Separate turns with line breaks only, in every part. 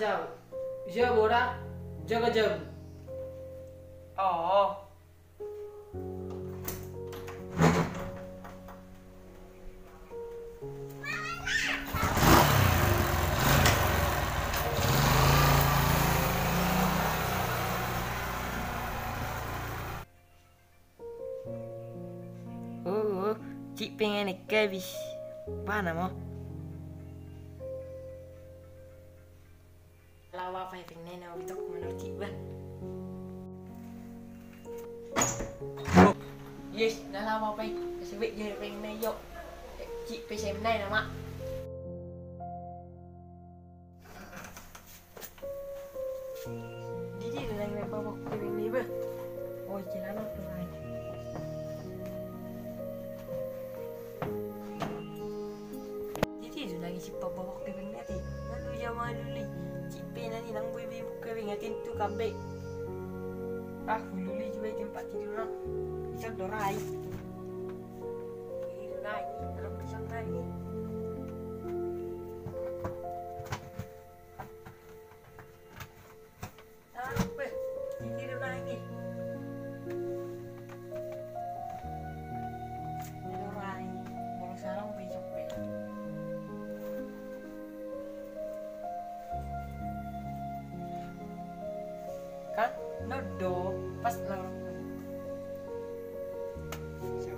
jauh. Jauh borak, jaga jauh.
Oh. Cik pengen nikah bis. Mana mau? Lawa apa yang nena itu menurut cik bah. Yes, dah lama apa? Sebab je pengen yuk. Cik pengen nena mak. Jadi dah nang bawa pengen ni bah. Oh, jalan apa lagi? Si papa waktu bengat ni, lalu jama luli, cik pena ni nang bui buka bengatin tu kabek. Luli juga tempat tidur orang, bisa dorai. Dorai, dalam bisa dorai ni. Apa? Tidur dorai ni. Dorai, kalau salah besok be. Kan nodo pas lorong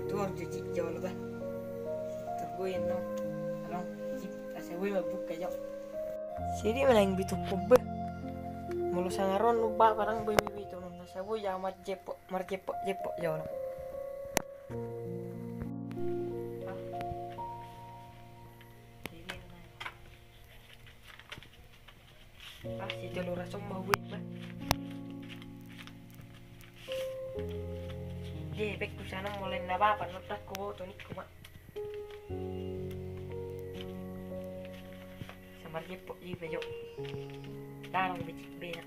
tu harus cuci jauh lebih tergoyen no along cip asewe buka jauh sini mana yang bitu kubbe mulu sangaron lupa parang boy bitu no sabu ya marjepok jauh no si jalur rasong mawit ba. Jadi bek tu sana mulai naba apa notak ko tonik ko mak. Samar jepok i bejo. Tarong becik bena.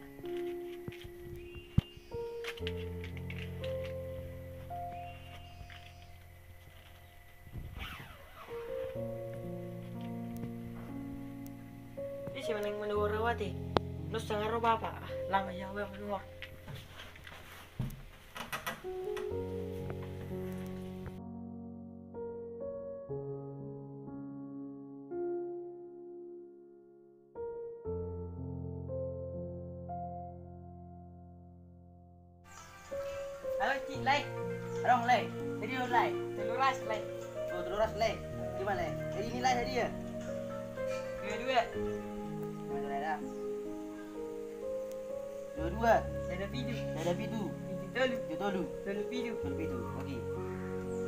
Ini si manang manuwarawati. Nus sangaro bapa lama jawa manuwar. Halo cik Lai, Rong Lai, jadi Rong Lai, teluras Lai, oh teluras Lai, gimana Lai? Jadi ini Lai tadi ya? Dua, mana Lai dah? Dua, ada pidu, tolu, pidu,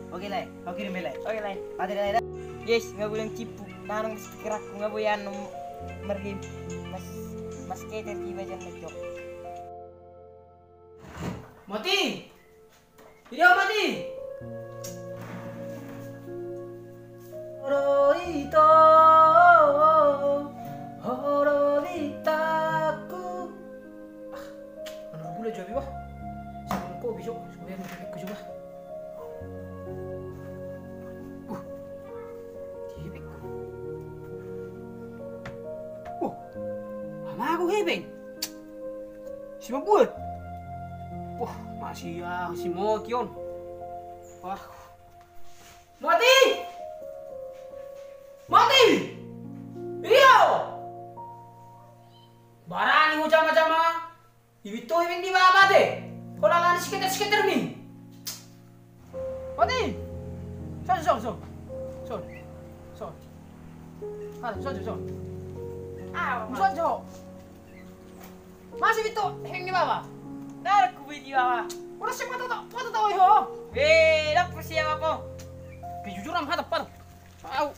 oke Lai, kau kirim Lai, oke Lai, ada Lai dah? Yes, nggak boleh cipu, narang di speaker aku nggak boleh mergi, mas keter tiba jangan ngejok.
Mati! Video mati! Hororitaku. Mana boleh jawab bah? Sebelum kau besok, supaya aku juga. Tibik. Ama aku hebeng. Si mabut. Wah, masih si Mokion. Wah. Mati! Iyo! Barani mo jama-jama. Ibito ibing di baba de. Kau lalani sekitar ni. Mati! Son. Son. Son. Masih Ibito ibing di baba.
Dar ku di bawah.
Udah siapa tahu yo.
Dak siapa ko?
Kejujuran hadap par. Tahu.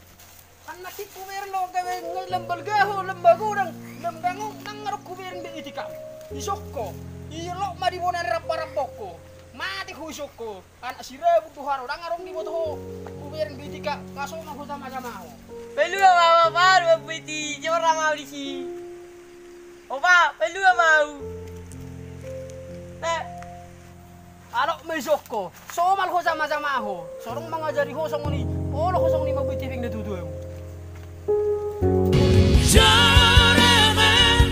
Anak itu meron lo gawe lembago nang ngarok ku meron di itika. Isokko. Ilo madi bonan rapoko. Mati ku isokko. Anak sira butuhan orang ngarong di boto ku meron di itika. Masuk na sama-sama ho.
Pelu apa baru piti orang mau di sini. Opa, pelu mau.
Alok mesokko, somal ho sama-sama ho. Sorong mangajari ho song ni, olo ho song ni magbitibing na tutuyo.
Joremen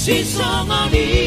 si songoni